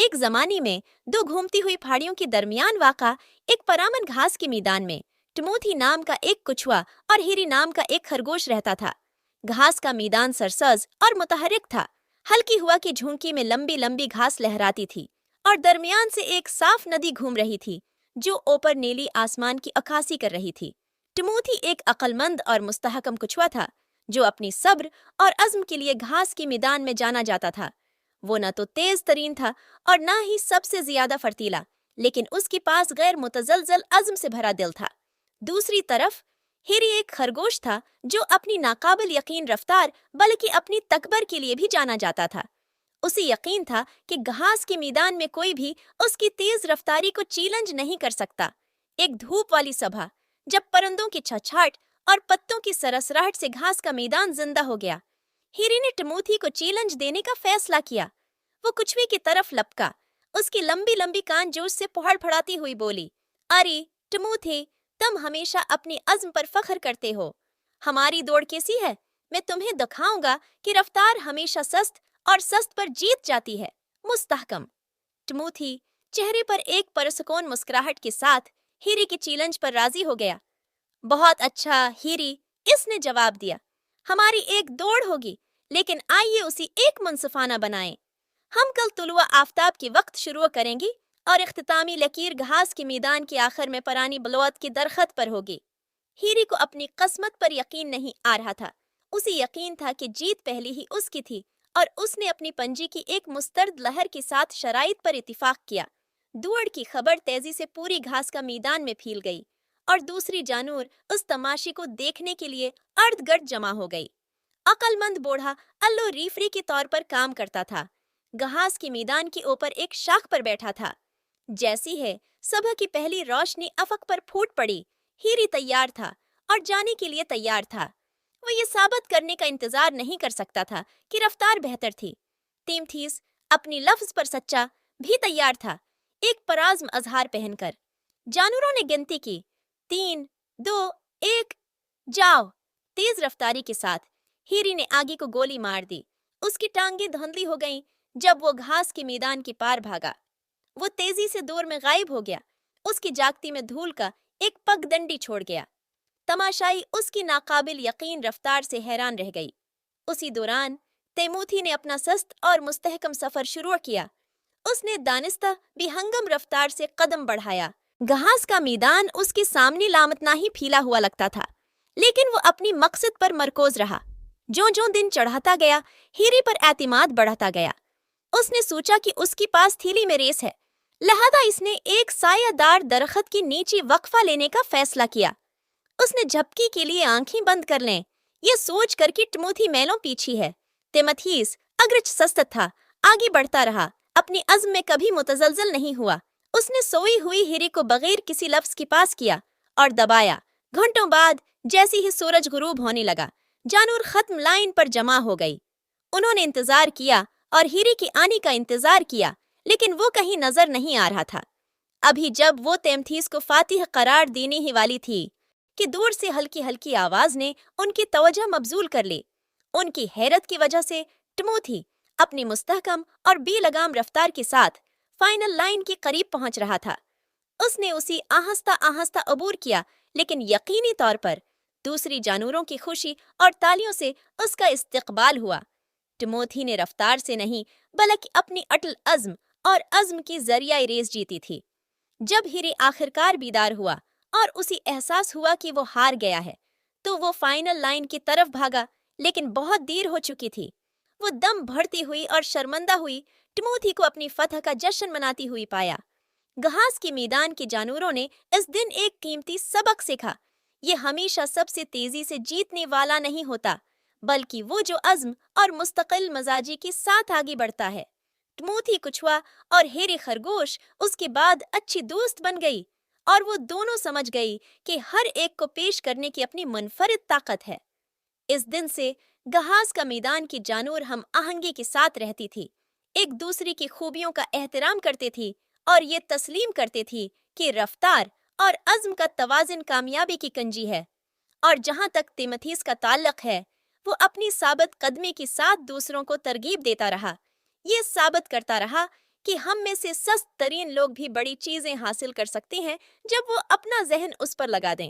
एक जमाने में दो घूमती हुई पहाड़ियों के दरमियान वाक़ा एक परामन घास के मैदान में टिमोथी नाम का एक कछुआ और हिरी नाम का एक खरगोश रहता था। घास का मैदान सरसब्ज और मुतहरिक था। हल्की हवा की झोंकी में लंबी लंबी घास लहराती थी और दरमियान से एक साफ नदी घूम रही थी जो ऊपर नीली आसमान की अक्कासी कर रही थी। टिमोथी एक अक्लमंद और मुस्तहकम कछुआ था जो अपनी सब्र और अज़्म के लिए घास के मैदान में जाना जाता था। वो न तो तेज तरीन था और न ही सबसे ज्यादा फर्तीला, लेकिन उसके पास गैर मुतजलजल अज़्म से भरा दिल था। दूसरी तरफ हिरी एक खरगोश था जो अपनी नाकाबिल यकीन रफ्तार बल्कि अपनी तकबर के लिए भी जाना जाता था। उसे यकीन था कि घास के मैदान में कोई भी उसकी तेज रफ्तारी को चैलेंज नहीं कर सकता। एक धूप वाली सुबह जब परिंदों की छछाहट और पत्तों की सरसराहट से घास का मैदान जिंदा हो गया, हिरी ने टिमोथी को चैलेंज देने का फैसला किया। वो कछुए की तरफ लपका, उसकी लंबी लंबी कान जोश से फड़फड़ाती हुई बोली, अरे टिमोथी, तुम हमेशा अपनी अज़्म पर फख्र करते हो। हमारी दौड़ कैसी है? मैं तुम्हें दिखाऊंगा कि रफ्तार हमेशा सस्त और सस्त पर जीत जाती है। मुस्तहकम। टिमोथी चेहरे पर एक परसकून मुस्कुराहट के साथ हिरी की चैलेंज पर राजी हो गया। बहुत अच्छा हिरी, इसने जवाब दिया। हमारी एक दौड़ होगी, लेकिन आइए उसी एक मुनसिफाना बनाएं। हम कल तुलुआ आफताब के वक्त शुरू करेंगे और इख्तितामी लकीर घास के मैदान के आखिर में परानी बलौत की दरख्त पर होगी। हीरी को अपनी किस्मत पर यकीन नहीं आ रहा था। उसे यकीन था कि जीत पहले ही उसकी थी और उसने अपनी पंजी की एक मुस्तर्द लहर के साथ शराइत पर इत्तिफाक किया। दौड़ की खबर तेजी से पूरी घास का मैदान में फैल गई और दूसरी जानूर उस तमाशे को देखने के लिए अर्ध गर्द जमा हो गई। अक्लमंद बूढ़ा अल्लो रीफरी के तौर पर काम करता था। घास के मैदान के ऊपर एक शाख पर बैठा था। जैसी है सुबह की पहली रोशनी अफक पर फूट पड़ी, हीरी तैयार था और जाने के लिए तैयार था। वो ये साबित करने का इंतजार नहीं कर सकता था कि रफ्तार बेहतर थी। टिमोथी अपनी लफ्ज पर सच्चा भी तैयार था, एक पराज्म अजहार पहनकर। जानवरों ने गिनती की, 3, 2, 1, जाओ। तेज रफ्तारी के साथ हीरी ने आगे को गोली मार दी। उसकी टांगें धुंधली हो गईं जब वो घास के मैदान के पार भागा। वो तेजी से दूर में गायब हो गया। उसकी जागती में धूल का एक पगडंडी छोड़ गया। तमाशाई उसकी नाकाबिल यकीन रफ्तार से हैरान रह गई। उसी दौरान टिमोथी ने अपना सस्त और मुस्तहकम सफर शुरू किया। उसने दानिस्ता बेहंगम रफ्तार से कदम बढ़ाया। घास का मैदान उसके सामने लामतना ही फैला हुआ लगता था, लेकिन वो अपनी मकसद पर मरकूज रहा। जो जो दिन चढ़ाता गया, हीरी पर एतमाद बढ़ाता गया। उसने सोचा कि उसके पास थैली में रेस है, लिहाजा इसने एक सायादार दरख्त की नीचे वक्फा लेने का फैसला किया। उसने झपकी के लिए आंखें बंद कर लें, ये सोच कर कि टिमोथी मैलों पीछे है। टिमोथी अग्रज सस्त था, आगे बढ़ता रहा, अपनी अज़्म में कभी मुतजलजल नहीं हुआ। उसने सोई हुई हिरी को बगैर किसी लफ्ज के पास किया और दबाया। घंटों बाद जैसे ही सूरज गुरूब होने लगा, जानवर खत्म लाइन पर जमा हो गई। उन्होंने इंतजार किया और हिरी के आने का इंतजार किया, लेकिन वो कहीं नजर नहीं आ रहा था। अभी जब वो टिमोथी को फातिह करार देने ही वाली थी कि दूर से हल्की हल्की आवाज ने उनकी तवज्जो मबजूल कर ली। उनकी हैरत की वजह से टिमोथी अपनी मुस्तहकम और बेलगाम रफ्तार के साथ फाइनल लाइन के करीब पहुंच रहा था। उसने उसी आहिस्ता आहिस्ता अबूर किया, लेकिन यकीनी तौर पर दूसरी जानवरों की खुशी और तालियों से उसका इस्तकबाल हुआ। टिमोथी ने रफ्तार से नहीं, बल्कि अपनी अटल अज़्म और अज़्म की जरिया रेस जीती थी। जब हिरी आखिरकार बीदार हुआ और उसे एहसास हुआ कि वो हार गया है, तो वो फाइनल लाइन की तरफ भागा, लेकिन बहुत देर हो चुकी थी। वो दम भरती हुई और शर्मिंदा हुई टिमोथी को अपनी फतह का जश्न मनाती हुई पाया। घास के मैदान के जानवरों ने इस दिन एक कीमती सबक सीखा। ये हमेशा सबसे तेजी से जीतने वाला नहीं होता, बल्कि वो जो अज़्म और मुस्तकिल मजाजी के साथ आगे बढ़ता है। टिमोथी कछुआ और हिरी खरगोश उसके बाद अच्छी दोस्त बन गई और वो दोनों समझ गई कि हर एक को पेश करने की अपनी मुनफरिद ताकत है। इस दिन से घास का मैदान की जानवर हम आहंगी के साथ रहती थी, एक दूसरे की खूबियों का एहतराम करते थी और ये तस्लीम करते थी कि रफ्तार और अज़्म का तवाज़ुन कामयाबी की कंजी है। और जहां तक टिमोथी का ताल्लुक है, वो अपनी साबित कदमी के साथ दूसरों को तरगीब देता रहा। ये साबित करता रहा کہ ہم میں سے سست ترین لوگ بھی بڑی چیزیں حاصل کر سکتے ہیں جب وہ اپنا ذہن اس پر لگا دیں۔